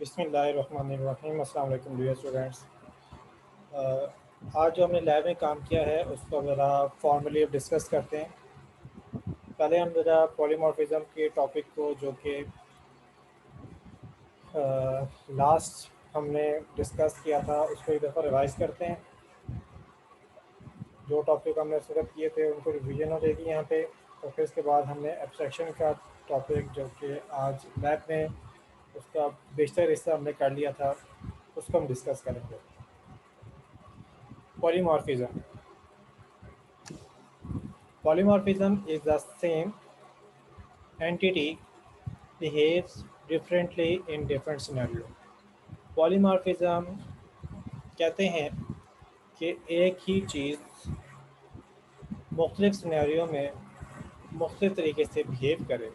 बिस्मिल्लाहिर्रहमानिर्रहीम। अस्सलाम वालेकुम डियर स्टूडेंट्स। आज जो हमने लैब में काम किया है उसको ज़रा फॉर्मली डिस्कस करते हैं। पहले हम ज़रा पॉलीमॉर्फिज्म के टॉपिक को जो कि लास्ट हमने डिस्कस किया था उसको एक दफ़ा रिवाइज़ करते हैं। जो टॉपिक हमने सिलेक्ट किए थे उनको रिवीजन हो जाएगी यहाँ पे। और फिर इसके बाद हमने एब्स्ट्रैक्शन का टॉपिक जो कि आज लैब में उसका बेशतर हिस्सा हमने कर लिया था उसको हम डिस्कस करेंगे। Polymorphism Polymorphism is the same entity behaves differently in different scenario. Polymorphism कहते हैं कि एक ही चीज़ मुख्तलिफ सिनेरियो में मुख्तलिफ तरीके से बिहेव करे।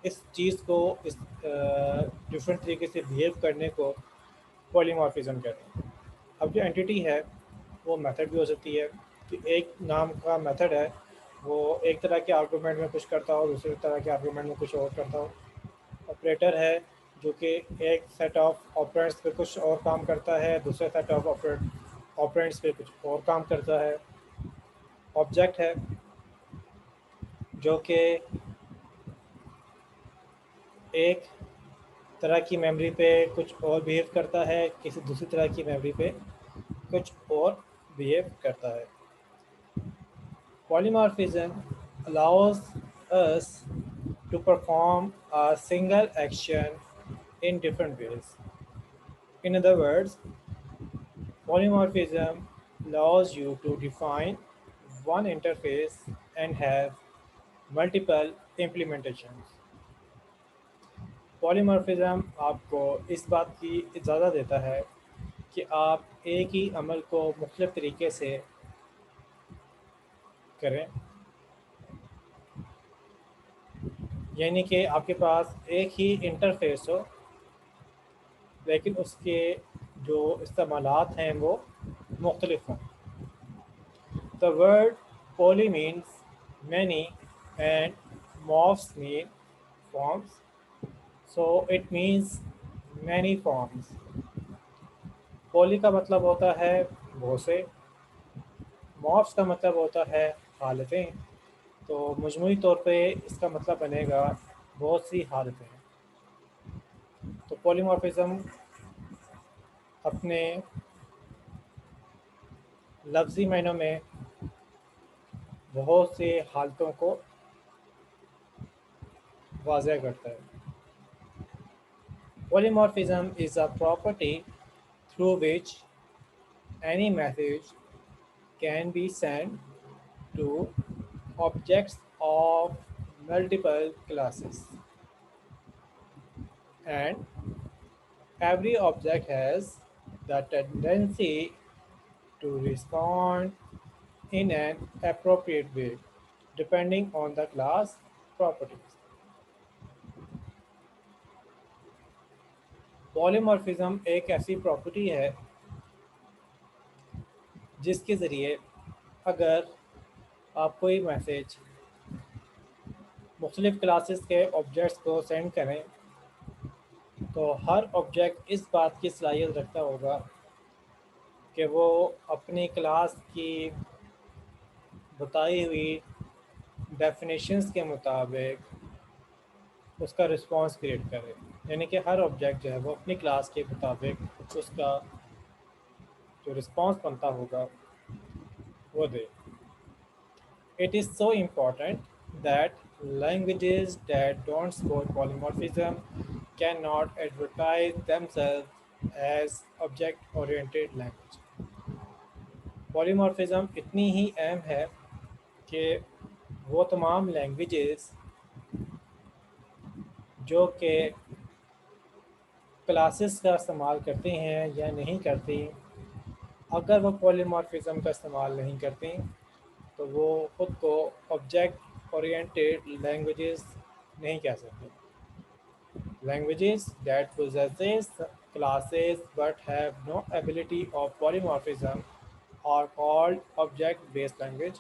इस चीज़ को इस डिफरेंट तरीके से बिहेव करने को पॉलीमॉर्फिज्म कहते हैं। अब जो एंटिटी है वो मेथड भी हो सकती है कि एक नाम का मेथड है वो एक तरह के आर्गूमेंट में कुछ करता हो, दूसरे तरह के आर्गूमेंट में कुछ और करता हो। ऑपरेटर है जो कि एक सेट ऑफ ऑपरेंट्स पे कुछ और काम करता है, दूसरे सेट ऑफ ऑपरेंट्स पे कुछ और काम करता है। ऑब्जेक्ट है जो कि एक तरह की मेमोरी पे कुछ और बिहेव करता है, किसी दूसरी तरह की मेमोरी पे कुछ और बिहेव करता है। Polymorphism allows us to perform a single action in different ways. In other words, polymorphism allows you to define one interface and have multiple implementations. Polymorphism आपको इस बात की इजाज़त देता है कि आप एक ही अमल को मुख्तलिफ तरीके से करें, यानी कि आपके पास एक ही इंटरफेस हो लेकिन उसके जो इस्तेमालात हैं वो मुख्तलिफ हों। The word poly means many and morphs mean forms, so it means many forms. poly का मतलब होता है बहुत से, morphs का मतलब होता है हालतें, तो मजमूई तौर पे इसका मतलब बनेगा बहुत सी हालतें। तो पॉलीमॉर्फिज्म अपने लफ्ज़ी मायनों में बहुत से हालतों को वाज़ह करता है। Polymorphism is a property through which any message can be sent to objects of multiple classes, and every object has the tendency to respond in an appropriate way depending on the class properties. Polymorphism एक ऐसी property है जिसके ज़रिए अगर आप कोई message मुख्तलिफ़ classes के ऑब्जेक्ट्स को सेंड करें तो हर ऑब्जेक्ट इस बात की सलाहियत रखता होगा कि वो अपनी क्लास की बताई हुई डेफिनेशंस के मुताबिक उसका रिस्पांस क्रिएट करे। यानी कि हर ऑब्जेक्ट जो है वो अपनी क्लास के मुताबिक उसका जो रिस्पांस बनता होगा वो दे। It is so important that languages that don't support polymorphism cannot advertise themselves as object-oriented language. Polymorphism इतनी ही अहम है कि वो तमाम लैंग्वेजेस जो कि क्लासेस का इस्तेमाल करती हैं या नहीं करती, अगर वो पॉलीमॉर्फिज्म का इस्तेमाल नहीं करती तो वो ख़ुद को ऑब्जेक्ट ओरिएंटेड लैंग्वेजेस नहीं कह सकती। Languages that possesses classes but have no ability of polymorphism are called object-based language.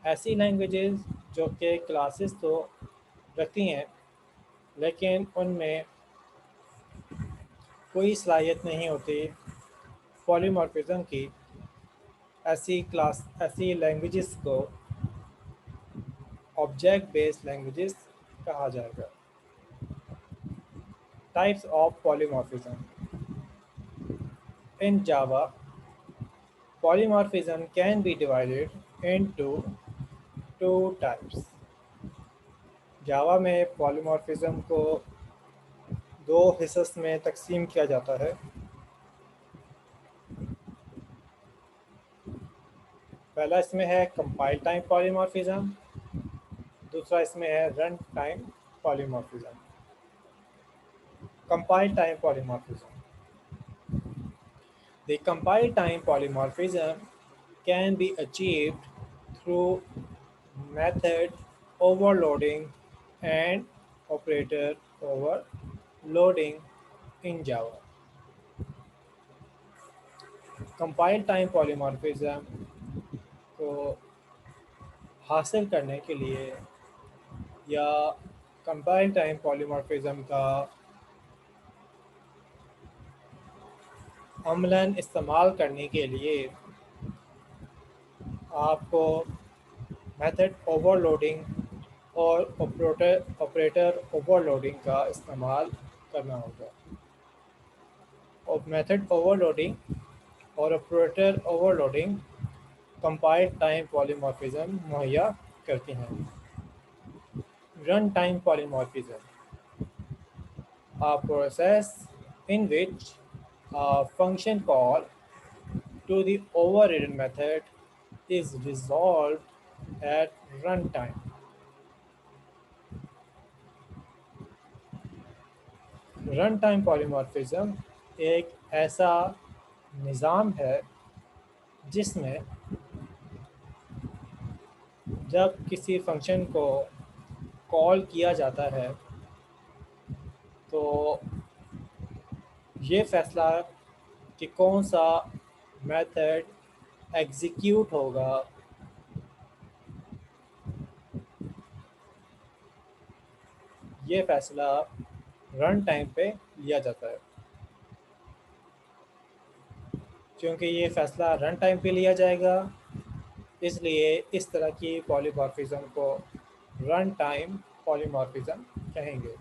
ऐसी लैंग्वेजेस जो कि क्लासेस तो रखती हैं लेकिन उनमें कोई सलाहियत नहीं होती पॉलीमॉर्फिज्म की। ऐसी लैंग्वेजेस को ऑब्जेक्ट बेस्ड लैंग्वेजेस कहा जाएगा। Types of polymorphism in Java, polymorphism can be divided into two types. जावा में पॉलीमॉर्फिज्म को दो हिस्सों में तकसीम किया जाता है। पहला इसमें है कंपाइल टाइम पॉलीमॉर्फिज्म, दूसरा इसमें है run time polymorphism. Compile time polymorphism, the compile time polymorphism can be achieved through method overloading and operator overloading in Java. Compile time polymorphism को हासिल करने के लिए या कंपाइल टाइम पॉलीमॉर्फिज्म का अमलन इस्तेमाल करने के लिए आपको मेथड ओवरलोडिंग और ऑपरेटर ओवरलोडिंग का इस्तेमाल करना होगा। और मेथड ओवरलोडिंग और operator overloading compile time polymorphism मुहैया करती हैं। Run time polymorphism, a process in which a function call to the overridden method is resolved at runtime. Run time polymorphism एक ऐसा निज़ाम है जिसमें जब किसी फंक्शन को कॉल किया जाता है तो ये फैसला कि कौन सा मेथड एग्जीक्यूट होगा ये फैसला रन टाइम पे लिया जाता है। क्योंकि ये फैसला रन टाइम पे लिया जाएगा, इसलिए इस तरह की पॉलीमॉर्फिज्म को रन टाइम पॉलीमॉर्फिज्म कहेंगे।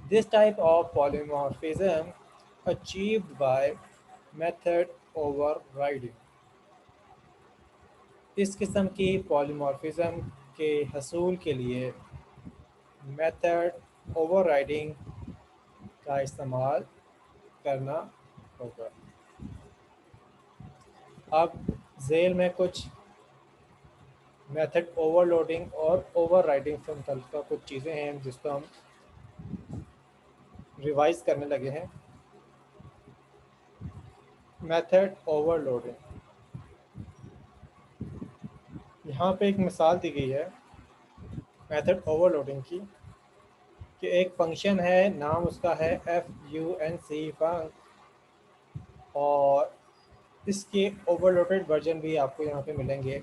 This type of polymorphism achieved by method overriding. इस किस्म की पॉलीमॉर्फिज्म के हसूल के लिए मेथड ओवरराइडिंग का इस्तेमाल करना होगा। अब झेल में कुछ मेथड ओवरलोडिंग और ओवरराइडिंग से मुतल्लिक़ कुछ चीज़ें हैं जिसको हम रिवाइज करने लगे हैं। मेथड ओवरलोडिंग, यहाँ पे एक मिसाल दी गई है मेथड ओवरलोडिंग की कि एक फंक्शन है, नाम उसका है func फंक, और इसके ओवरलोडेड वर्जन भी आपको यहाँ पे मिलेंगे।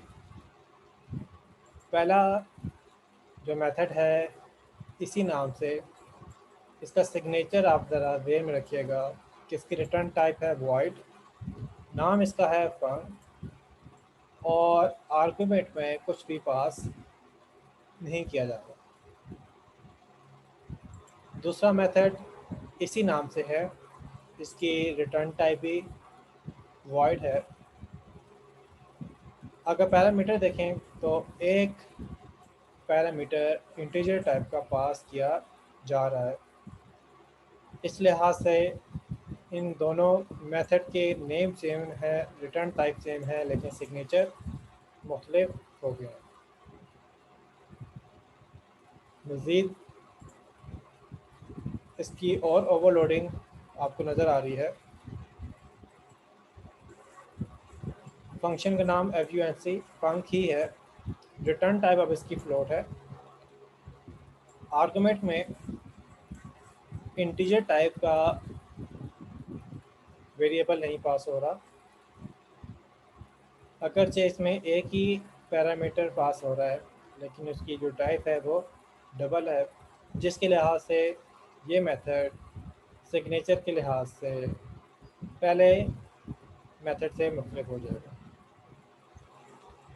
पहला जो मेथड है इसी नाम से, इसका सिग्नेचर आप ज़रा देर में रखिएगा कि इसकी रिटर्न टाइप है वॉइड, नाम इसका है फंक, और आर्गुमेंट में कुछ भी पास नहीं किया जाता। दूसरा मेथड इसी नाम से है, इसकी रिटर्न टाइप भी वॉइड है। अगर पैरामीटर देखें तो एक पैरामीटर इंटीजर टाइप का पास किया जा रहा है। इस लिहाज से इन दोनों मेथड के नेम सेम है, रिटर्न टाइप सेम है, लेकिन सिग्नेचर मुख्तलिफ हो गए हैं। मज़ीद इसकी और ओवरलोडिंग आपको नज़र आ रही है। फंक्शन का नाम func फंक ही है, रिटर्न टाइप अब इसकी फ्लोट है, आर्गुमेंट में इंटीजर टाइप का वेरिएबल नहीं पास हो रहा, अगरचे इसमें एक ही पैरामीटर पास हो रहा है लेकिन उसकी जो टाइप है वो डबल है, जिसके लिहाज से ये मेथड सिग्नेचर के लिहाज से पहले मेथड से मुख्तलिफ हो जाएगा।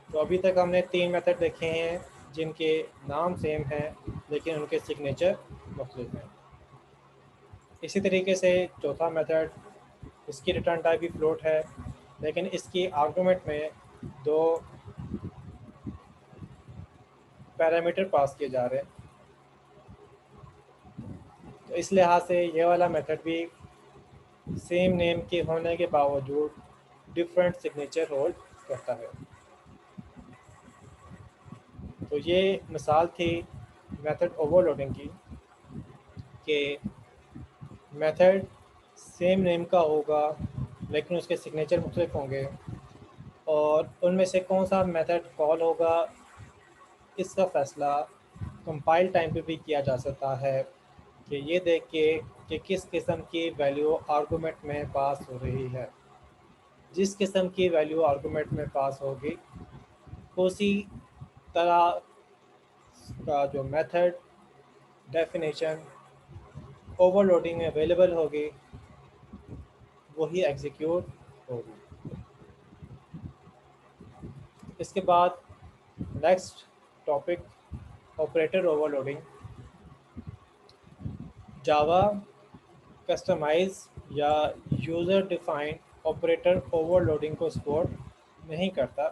तो अभी तक हमने 3 मेथड देखे हैं जिनके नाम सेम हैं लेकिन उनके सिग्नेचर मुख्तलिफ हैं। इसी तरीके से चौथा मेथड, इसकी रिटर्न टाइप भी फ्लोट है लेकिन इसकी आर्गूमेंट में 2 पैरामीटर पास किए जा रहे हैं। तो इस लिहाज से ये वाला मेथड भी सेम नेम के होने के बावजूद डिफरेंट सिग्नेचर होल्ड करता है। तो ये मिसाल थी मेथड ओवरलोडिंग की कि मेथड सेम नेम का होगा लेकिन उसके सिग्नेचर मुख्तलिफ होंगे, और उनमें से कौन सा मेथड कॉल होगा इसका फ़ैसला कंपाइल टाइम पे भी किया जा सकता है कि ये देख के कि किस किस्म की वैल्यू आर्गूमेंट में पास हो रही है। जिस किस्म की वैल्यू आर्गूमेंट में पास होगी उसी तरह का जो मेथड डेफिनेशन ओवरलोडिंग में अवेलेबल होगी वही एग्जीक्यूट होगी। इसके बाद नेक्स्ट टॉपिक, ऑपरेटर ओवरलोडिंग। जावा कस्टमाइज या यूज़र डिफाइंड ऑपरेटर ओवरलोडिंग को सपोर्ट नहीं करता,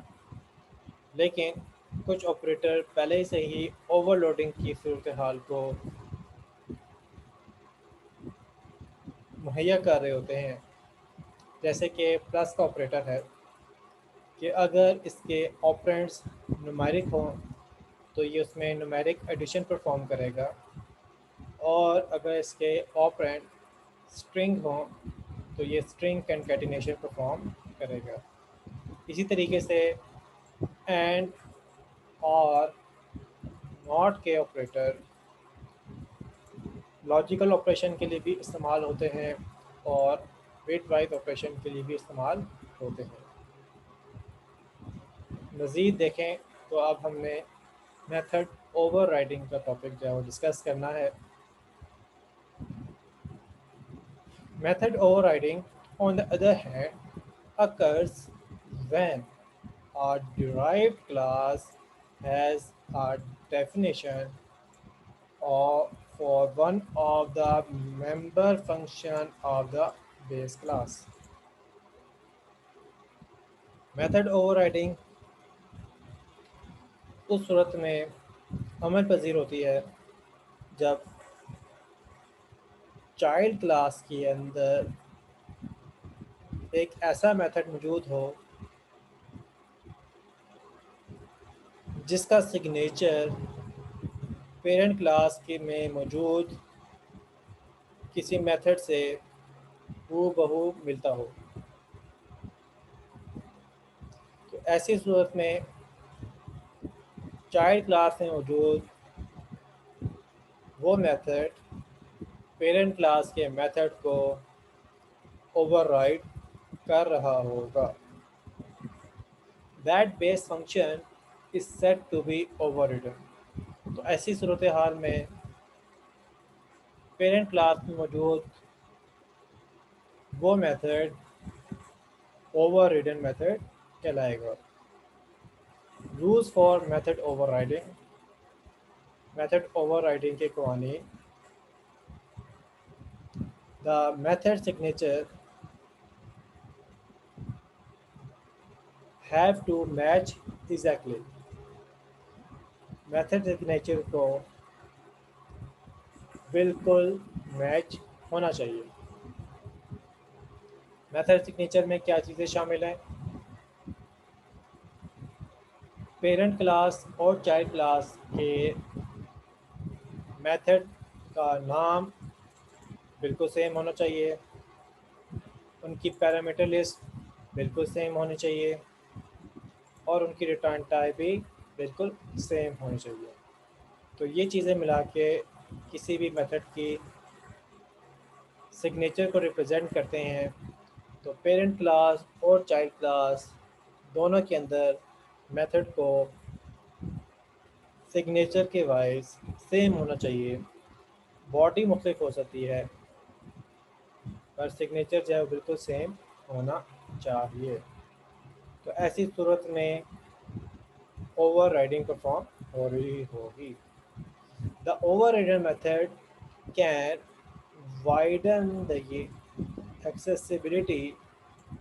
लेकिन कुछ ऑपरेटर पहले से ही ओवरलोडिंग की सूरत हाल को मुहैया कर रहे होते हैं। जैसे कि प्लस का ऑपरेटर है कि अगर इसके ऑपरेंड्स न्यूमेरिक हों तो ये उसमें न्यूमेरिक एडिशन परफॉर्म करेगा, और अगर इसके ऑपरेंड स्ट्रिंग हों तो ये स्ट्रिंग कंकैटिनेशन परफॉर्म करेगा। इसी तरीके से एंड और नॉट के ऑपरेटर लॉजिकल ऑपरेशन के लिए भी इस्तेमाल होते हैं और बिट वाइज ऑपरेशन के लिए भी इस्तेमाल होते हैं। मज़ीद देखें तो अब हमने मेथड ओवरराइडिंग का टॉपिक जो है वो डिस्कस करना है। Method overriding, on the other hand, occurs when a derived class has a definition of, for one of the member function of the base class. Method overriding उस सूरत में अमल पजीर होती है जब चाइल्ड क्लास के अंदर एक ऐसा मेथड मौजूद हो जिसका सिग्नेचर पेरेंट क्लास के में मौजूद किसी मेथड से हूबहू मिलता हो। तो ऐसी सूरत में चाइल्ड क्लास में मौजूद वो मेथड पेरेंट क्लास के मेथड को ओवरराइड कर रहा होगा। That base function is set to be overridden. तो ऐसी सूरत हाल में पेरेंट क्लास में मौजूद वो मेथड ओवररिडन मेथड कहलाएगा। Rules for method overriding. Method overriding के कवानीन: the method signature have to match exactly. Method signature को बिल्कुल मैच होना चाहिए। मेथड सिग्नेचर में क्या चीज़ें शामिल हैं? पेरेंट क्लास और चाइल्ड क्लास के मेथड का नाम बिल्कुल सेम होना चाहिए, उनकी पैरामीटर लिस्ट बिल्कुल सेम होनी चाहिए, और उनकी रिटर्न टाइप भी बिल्कुल सेम होनी चाहिए। तो ये चीज़ें मिला के किसी भी मेथड की सिग्नेचर को रिप्रेजेंट करते हैं। तो पेरेंट क्लास और चाइल्ड क्लास दोनों के अंदर मेथड को सिग्नेचर के वाइज सेम होना चाहिए। बॉडी मुख्तलिफ हो सकती है पर सिग्नेचर जो है वो बिल्कुल सेम होना चाहिए। तो ऐसी सूरत में ओवर राइडिंग परफॉर्म हो रही होगी। The over method can widen the accessibility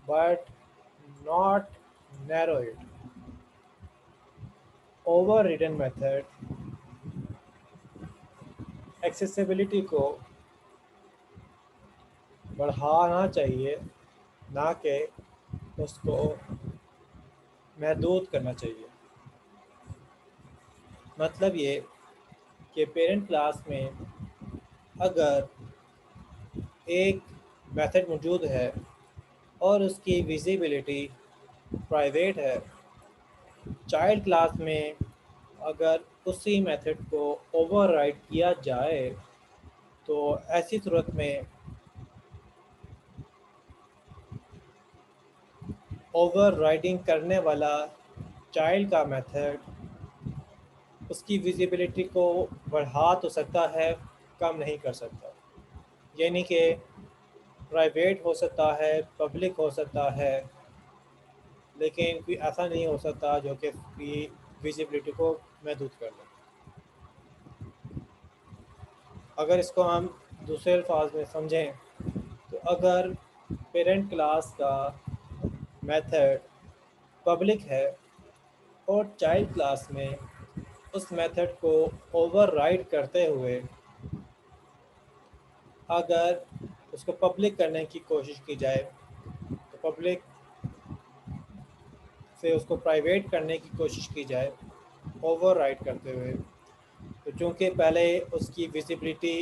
but not narrow it. Overridden method accessibility को बढ़ाना चाहिए, ना कि उसको महदूद करना चाहिए। मतलब ये कि पेरेंट क्लास में अगर एक मेथड मौजूद है और उसकी विजिबिलिटी प्राइवेट है, चाइल्ड क्लास में अगर उसी मेथड को ओवरराइड किया जाए तो ऐसी सूरत में ओवरराइडिंग करने वाला चाइल्ड का मेथड उसकी विजिबिलिटी को बढ़ा तो सकता है, कम नहीं कर सकता। यानी कि प्राइवेट हो सकता है, पब्लिक हो सकता है, लेकिन कोई ऐसा नहीं हो सकता जो कि विजिबिलिटी को महदूद कर ले। अगर इसको हम दूसरे अल्फाज में समझें तो अगर पेरेंट क्लास का मेथड पब्लिक है और चाइल्ड क्लास में उस मेथड को ओवरराइड करते हुए अगर उसको पब्लिक करने की कोशिश की जाए, तो पब्लिक से उसको प्राइवेट करने की कोशिश की जाए ओवरराइड करते हुए, तो चूँकि पहले उसकी विजिबिलिटी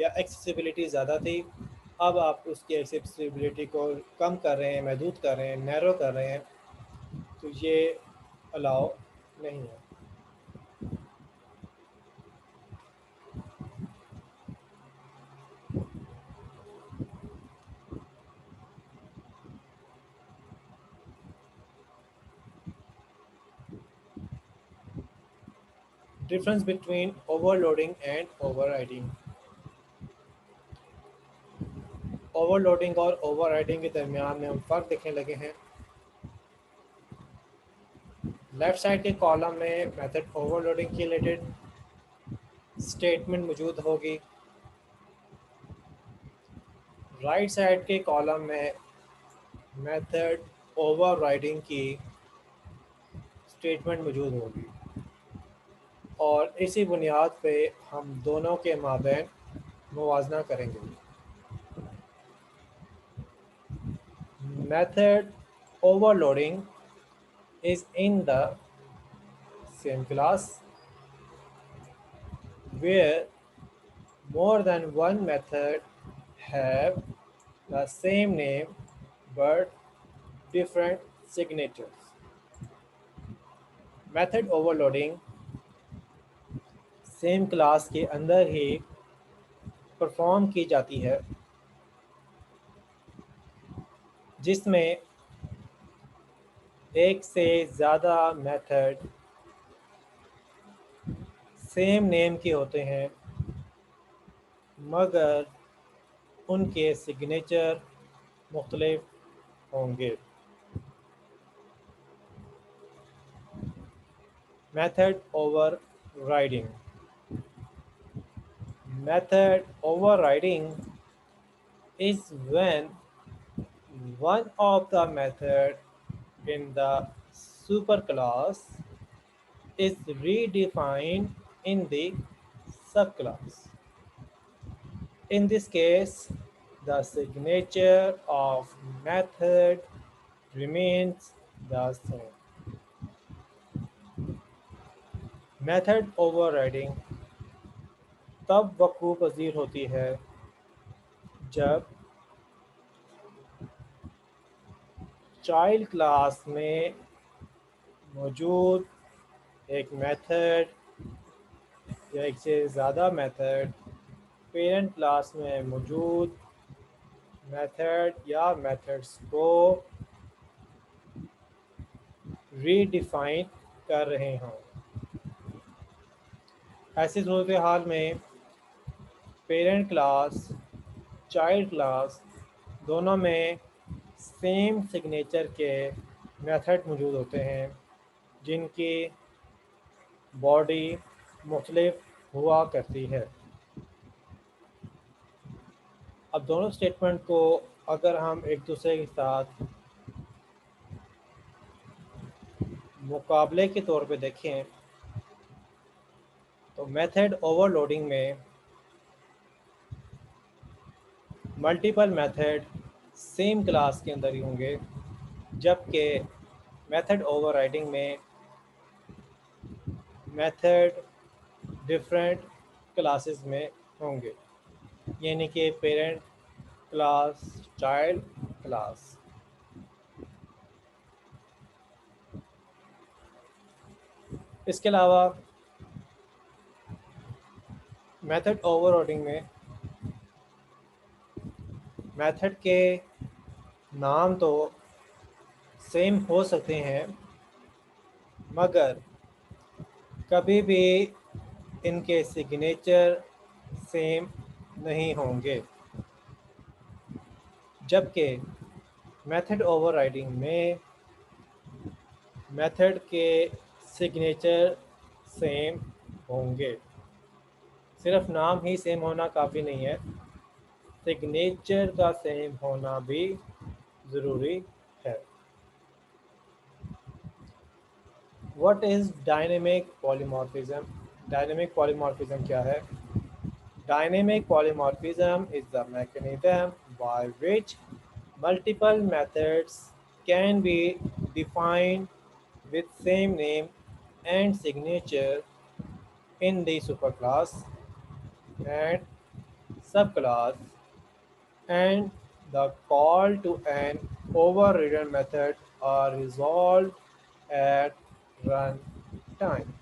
या एक्सेसिबिलिटी ज़्यादा थी, अब आप उसकी एक्सेसिबिलिटी को कम कर रहे हैं, महदूद कर रहे हैं, नैरो कर रहे हैं, तो ये अलाउ नहीं है। Difference between overloading and overriding. Overloading और ओवरराइडिंग के दरमियान में हम फ़र्क देखने लगे हैं। लेफ़्ट साइड के कॉलम में मेथड ओवरलोडिंग के रिलेटेड स्टेटमेंट मौजूद होगी। राइट साइड के कॉलम में मेथड ओवरराइडिंग की स्टेटमेंट मौजूद होगी और इसी बुनियाद पे हम दोनों के माबैन मुवाजना करेंगे। Method overloading is in the same class where more than one method have the same name but different signatures. Method overloading same class के अंदर ही परफॉर्म की जाती है, जिसमें एक से ज़्यादा मेथड सेम नेम के होते हैं मगर उनके सिग्नेचर मुख्तलिफ होंगे। Method overriding. Method overriding is when one of the method in the superclass is redefined in the subclass. In this case, the signature of method remains the same. Method overriding तब वक़ू पज़ीर होती है जब child class में मौजूद एक method या एक से ज़्यादा मेथड पेरेंट क्लास में मौजूद मेथड या मेथड्स को रीडिफाइन कर रहे हों। ऐसी सूरत हाल में पेरेंट क्लास चाइल्ड क्लास दोनों में सेम सिग्नेचर के मेथड मौजूद होते हैं जिनकी बॉडी मुख्तलिफ हुआ करती है। अब दोनों स्टेटमेंट को अगर हम एक दूसरे के साथ मुकाबले के तौर पे देखें तो मेथड ओवरलोडिंग में मल्टीपल मेथड सेम क्लास के अंदर ही होंगे, जबकि मेथड ओवरराइडिंग में मेथड डिफरेंट क्लासेस में होंगे, यानी कि पेरेंट क्लास, चाइल्ड क्लास। इसके अलावा मेथड ओवरराइडिंग में मेथड के नाम तो सेम हो सकते हैं, मगर कभी भी इनके सिग्नेचर सेम नहीं होंगे, जबकि मेथड ओवरराइडिंग में मेथड के सिग्नेचर सेम होंगे। सिर्फ नाम ही सेम होना काफ़ी नहीं है, सिग्नेचर का सेम होना भी ज़रूरी है। What is dynamic polymorphism? Dynamic polymorphism क्या है? Dynamic polymorphism is the mechanism by which multiple methods can be defined with same name and signature in the superclass and subclass, and the call to an overridden method are resolved at runtime.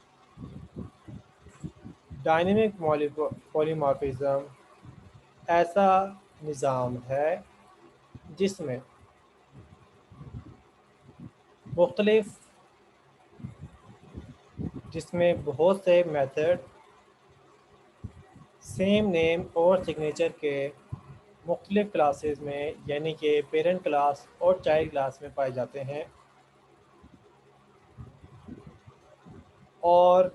Dynamic polymorphism ऐसा निज़ाम है जिसमें मुख्तलिफ जिसमें बहुत से method same name और signature के मुख्तलिफ क्लासेस में, यानी कि पेरेंट क्लास और चाइल्ड क्लास में पाए जाते हैं, और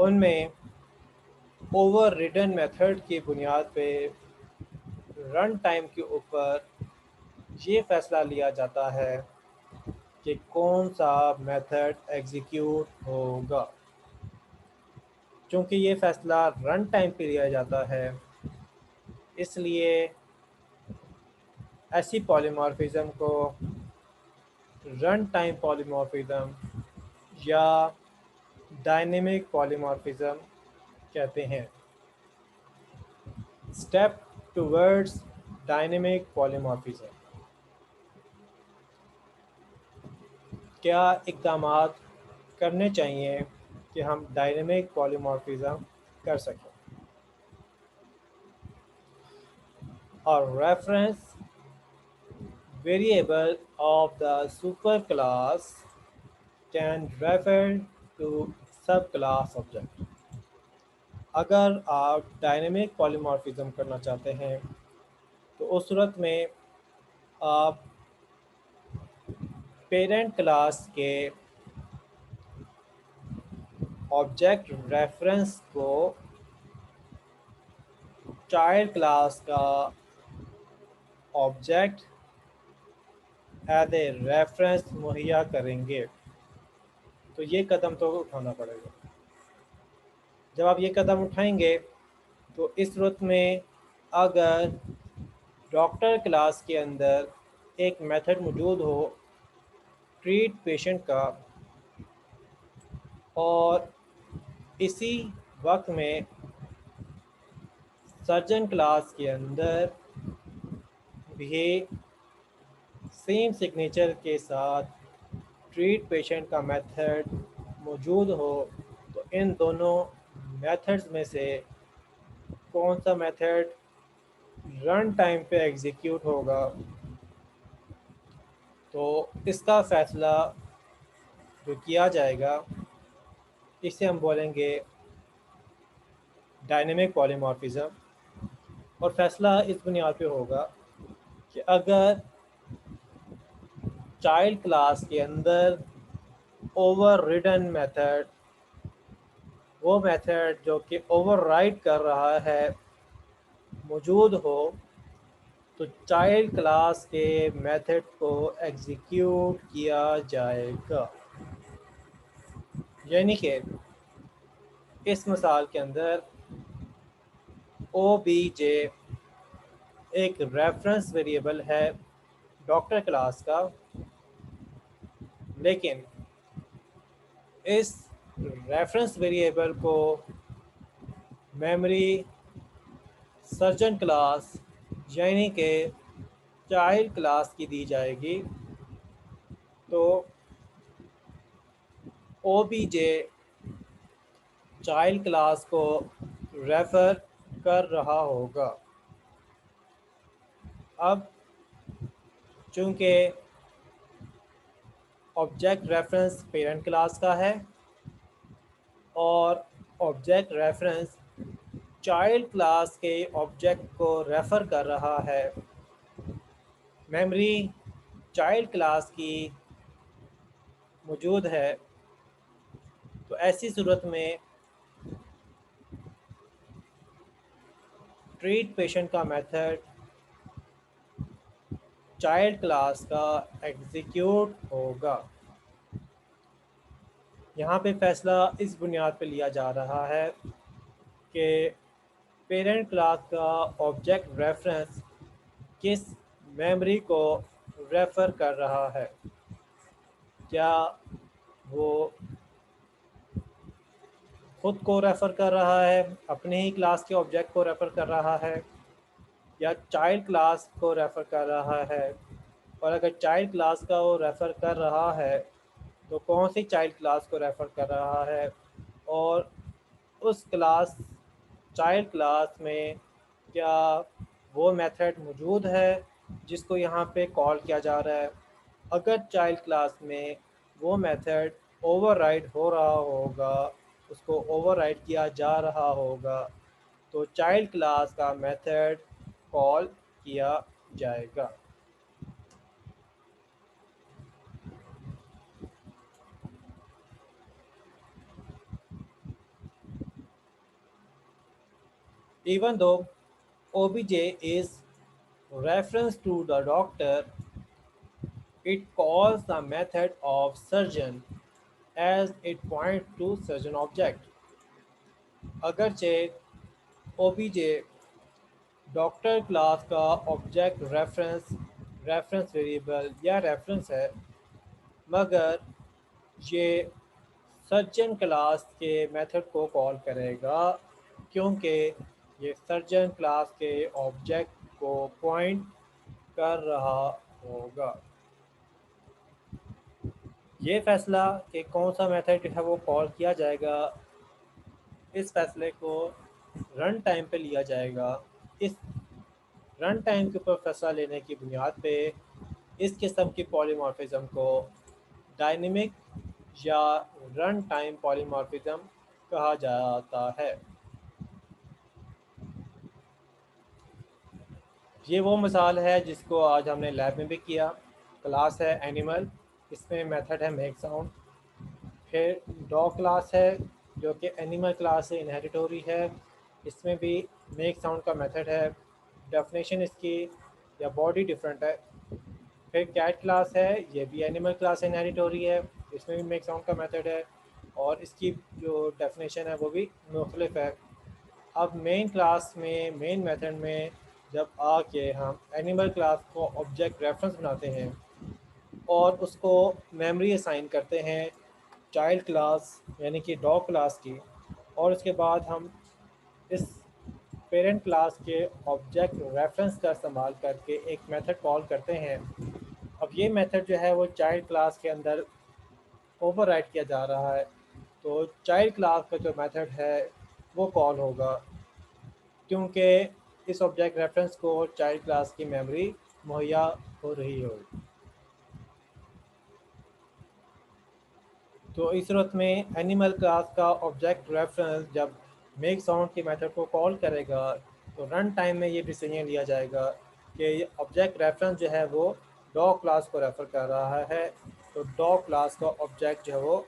उनमें ओवर रिडन मेथड की बुनियाद पे रन टाइम के ऊपर ये फ़ैसला लिया जाता है कि कौन सा मेथड एग्जीक्यूट होगा। चूँकि ये फ़ैसला रन टाइम पे लिया जाता है, इसलिए ऐसी पॉलीमॉर्फिज्म को रन टाइम पॉलीमॉर्फिज्म या डायनेमिक पॉलीमॉर्फिज्म कहते हैं। स्टेप टूवर्ड्स डायनेमिक पॉलीमॉर्फिज्म, क्या इक़दामात करने चाहिए कि हम डायनेमिक पॉलीमॉर्फिज्म कर सकें? और reference variable of the superclass can refer to subclass object. अगर आप डायनेमिक पॉलीमॉर्फिज्म करना चाहते हैं तो उस सूरत में आप पेरेंट क्लास के ऑब्जेक्ट रेफरेंस को चाइल्ड क्लास का ऑब्जेक्ट एज ए रेफरेंस मुहैया करेंगे। तो ये कदम तो उठाना पड़ेगा। जब आप ये कदम उठाएंगे तो इस सूरत में अगर डॉक्टर क्लास के अंदर एक मेथड मौजूद हो ट्रीट पेशेंट का, और इसी वक्त में सर्जन क्लास के अंदर भी सेम सिग्नेचर के साथ ट्रीट पेशेंट का मेथड मौजूद हो, तो इन दोनों मेथड्स में से कौन सा मेथड रन टाइम पे एग्जीक्यूट होगा, तो इसका फ़ैसला जो किया जाएगा इसे हम बोलेंगे डायनेमिक पॉलीमॉर्फिज्म। और फैसला इस बुनियाद पे होगा कि अगर चाइल्ड क्लास के अंदर ओवर रिडन मेथड, वो मेथड जो कि ओवरराइड कर रहा है, मौजूद हो, तो चाइल्ड क्लास के मेथड को एग्जीक्यूट किया जाएगा। यानी कि इस मिसाल के अंदर ओ बी जे एक रेफरेंस वेरिएबल है डॉक्टर क्लास का, लेकिन इस रेफरेंस वेरिएबल को मेमोरी सर्जन क्लास यानी कि चाइल्ड क्लास की दी जाएगी। तो O B J child class को रेफ़र कर रहा होगा। अब चूंकि ऑब्जेक्ट रेफरेंस पेरेंट क्लास का है और ऑब्जेक्ट रेफरेंस चाइल्ड क्लास के ऑब्जेक्ट को रेफ़र कर रहा है, मेमोरी चाइल्ड क्लास की मौजूद है, तो ऐसी सूरत में ट्रीट पेशेंट का मेथड चाइल्ड क्लास का एग्जीक्यूट होगा। यहाँ पे फैसला इस बुनियाद पे लिया जा रहा है कि पेरेंट क्लास का ऑब्जेक्ट रेफरेंस किस मेमोरी को रेफ़र कर रहा है। क्या वो खुद को रेफ़र कर रहा है, अपने ही क्लास के ऑब्जेक्ट को रेफ़र कर रहा है, या चाइल्ड क्लास को रेफ़र कर रहा है? और अगर चाइल्ड क्लास का वो रेफ़र कर रहा है, तो कौन सी चाइल्ड क्लास को रेफ़र कर रहा है, और उस क्लास चाइल्ड क्लास में क्या वो मेथड मौजूद है जिसको यहाँ पे कॉल किया जा रहा है। अगर चाइल्ड क्लास में वो मेथड ओवरराइड हो रहा होगा, उसको ओवरराइड किया जा रहा होगा, तो चाइल्ड क्लास का मेथड कॉल किया जाएगा। Even though OBJ is reference to the doctor, it calls the method of surgeon as it points to surgeon object. अगरचे OBJ डॉक्टर क्लास का ऑब्जेक्ट रेफरेंस वेरिएबल या रेफरेंस है, मगर ये surgeon class के method को कॉल करेगा क्योंकि ये सर्जन क्लास के ऑब्जेक्ट को पॉइंट कर रहा होगा। ये फैसला कि कौन सा मेथड जो है वो कॉल किया जाएगा, इस फैसले को रन टाइम पे लिया जाएगा। इस रन टाइम के ऊपर फैसला लेने की बुनियाद पे इस किस्म की पॉलीमॉर्फिज्म को डायनेमिक या रन टाइम पॉलीमॉर्फिज्म कहा जाता है। ये वो मिसाल है जिसको आज हमने लैब में भी किया। क्लास है एनिमल, इसमें मेथड है मेक साउंड। फिर डॉग क्लास है जो कि एनिमल क्लास से इनहेरिट हो रही है, इसमें भी मेक साउंड का मेथड है। डेफिनेशन इसकी या बॉडी डिफरेंट है। फिर कैट क्लास है, ये भी एनिमल क्लास से इनहेरिट हो रही है, इसमें भी मेक साउंड का मेथड है और इसकी जो डेफिनेशन है वो भी मुख्तलिफ है। अब मेन क्लास में मेन मेथड में जब आके हम एनिमल क्लास को ऑब्जेक्ट रेफरेंस बनाते हैं और उसको मेमोरी असाइन करते हैं चाइल्ड क्लास यानी कि डॉग क्लास की, और उसके बाद हम इस पेरेंट क्लास के ऑब्जेक्ट रेफरेंस का इस्तेमाल करके एक मेथड कॉल करते हैं। अब ये मेथड जो है वो चाइल्ड क्लास के अंदर ओवरराइड किया जा रहा है, तो चाइल्ड क्लास का जो मेथड है वो कॉल होगा क्योंकि इस ऑब्जेक्ट रेफरेंस को चाइल्ड क्लास की मेमोरी मुहैया हो रही हो। तो इस सूरत में एनिमल क्लास का ऑब्जेक्ट रेफरेंस जब मेक साउंड की मेथड को कॉल करेगा तो रन टाइम में ये डिसीजन लिया जाएगा कि ऑब्जेक्ट रेफरेंस जो है वो डॉग क्लास को रेफ़र कर रहा है, तो डॉग क्लास का ऑब्जेक्ट जो है वो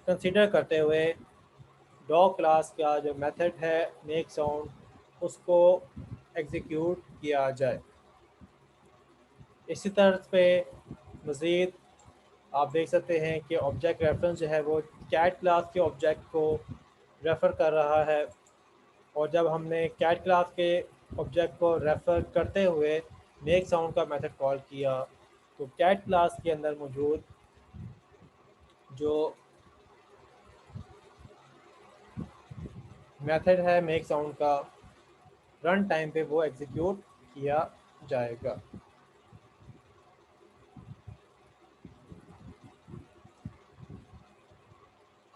कंसीडर करते हुए डॉग क्लास का जो मेथड है मेक साउंड उसको एग्जीक्यूट किया जाए। इसी तरह पे मज़ीद आप देख सकते हैं कि ऑब्जेक्ट रेफरेंस जो है वो कैट क्लास के ऑब्जेक्ट को रेफ़र कर रहा है, और जब हमने कैट क्लास के ऑब्जेक्ट को रेफ़र करते हुए मेक साउंड का मेथड कॉल किया तो कैट क्लास के अंदर मौजूद जो मेथड है मेक साउंड का रन टाइम पे वो एग्जीक्यूट किया जाएगा।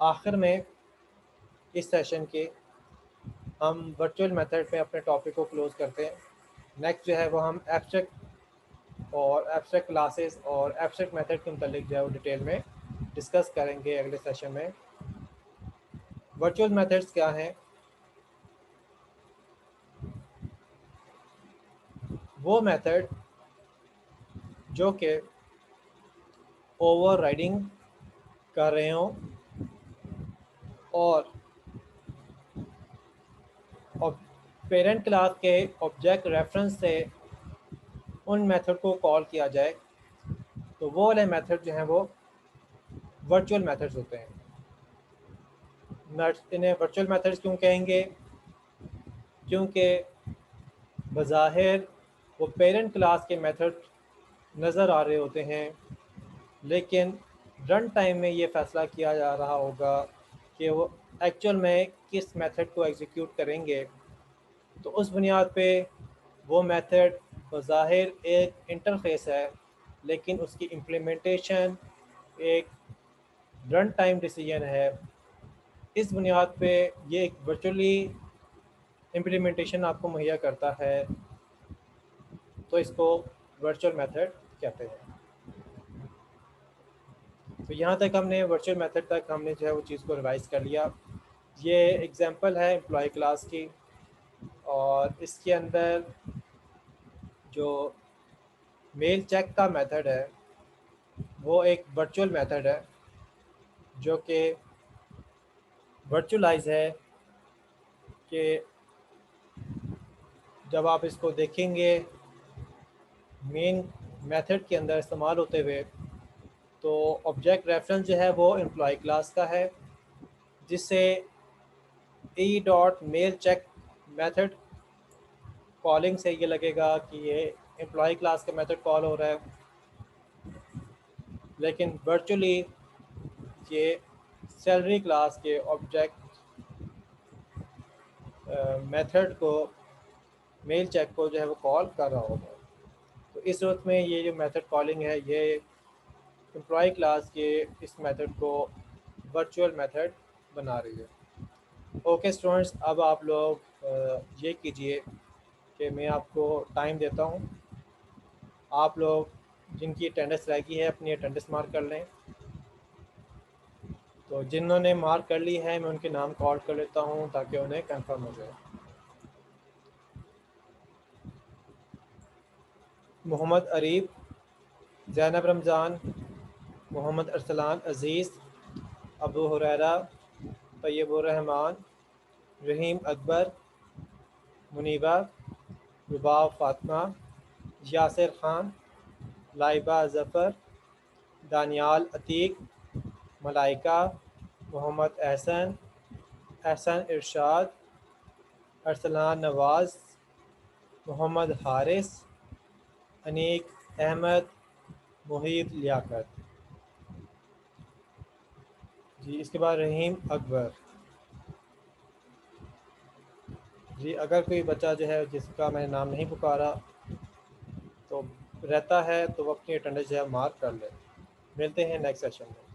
आखिर में इस सेशन के हम वर्चुअल मेथड में अपने टॉपिक को क्लोज करते हैं। नेक्स्ट जो है वो हम एब्स्ट्रैक्ट क्लासेस और एब्स्ट्रैक्ट मेथड के मतलब जो है वो डिटेल में डिस्कस करेंगे अगले सेशन में। वर्चुअल मेथड्स क्या हैं? वो मेथड जो कि ओवर राइडिंग कर रहे हों और पेरेंट क्लास के ऑब्जेक्ट रेफरेंस से उन मेथड को कॉल किया जाए, तो वो वाले मेथड जो हैं वो वर्चुअल मेथड्स होते हैं। इन्हें वर्चुअल मेथड्स क्यों कहेंगे? क्योंकि बज़ाहिर वो पेरेंट क्लास के मेथड नज़र आ रहे होते हैं, लेकिन रन टाइम में ये फ़ैसला किया जा रहा होगा कि वो एक्चुअल में किस मेथड को एग्जीक्यूट करेंगे। तो उस बुनियाद पे वो मेथड बज़ाहिर एक इंटरफेस है, लेकिन उसकी इम्प्लीमेंटेशन एक रन टाइम डिसीजन है। इस बुनियाद पे ये एक वर्चुअली इम्प्लीमेंटेशन आपको मुहैया करता है, तो इसको वर्चुअल मेथड कहते हैं। तो यहाँ तक हमने वर्चुअल मेथड तक हमने जो है वो चीज़ को रिवाइज़ कर लिया। ये एग्जांपल है एम्प्लॉय क्लास की, और इसके अंदर जो मेल चेक का मेथड है वो एक वर्चुअल मेथड है जो कि वर्चुअलाइज है, कि जब आप इसको देखेंगे मेन मेथड के अंदर इस्तेमाल होते हुए, तो ऑब्जेक्ट रेफरेंस जो है वो एम्प्लॉय क्लास का है, जिससे e dot mail check method calling से ये लगेगा कि ये एम्प्लॉय क्लास का मेथड कॉल हो रहा है, लेकिन वर्चुअली ये सैलरी क्लास के ऑब्जेक्ट मेथड को मेल चेक को जो है वो कॉल कर रहा होगा। तो इस सूरत में ये जो मेथड कॉलिंग है ये एम्प्लॉय क्लास के इस मेथड को वर्चुअल मेथड बना रही है। ओके स्टूडेंट्स, अब आप लोग ये कीजिए कि मैं आपको टाइम देता हूँ, आप लोग जिनकी अटेंडेंस रह गई है अपनी अटेंडेंस मार्क कर लें। तो जिन्होंने मार्क कर ली है मैं उनके नाम कॉल कर लेता हूँ ताकि उन्हें कंफर्म हो जाए। मोहम्मद अरीब, ज़ैनब रमज़ान, मोहम्मद अरसलान अज़ीज़, अबू हुरैरा, तैयबुर्रहमान, रहीम अकबर, मुनीबा, रुबाब फ़ातिमा, यासिर ख़ान, लाइबा ज़फ़र, दानियाल अतीक, मलाइका, मोहम्मद एहसन, एहसन इरशाद, अरसलान नवाज़, मोहम्मद हारिस, अनीक अहमद, मुहीब लियाकत। जी, इसके बाद रहीम अकबर। जी, अगर कोई बच्चा जो है जिसका मैंने नाम नहीं पुकारा तो रहता है तो वो अपनी अटेंडेंस जो है मार्क कर ले। मिलते हैं नेक्स्ट सेशन में।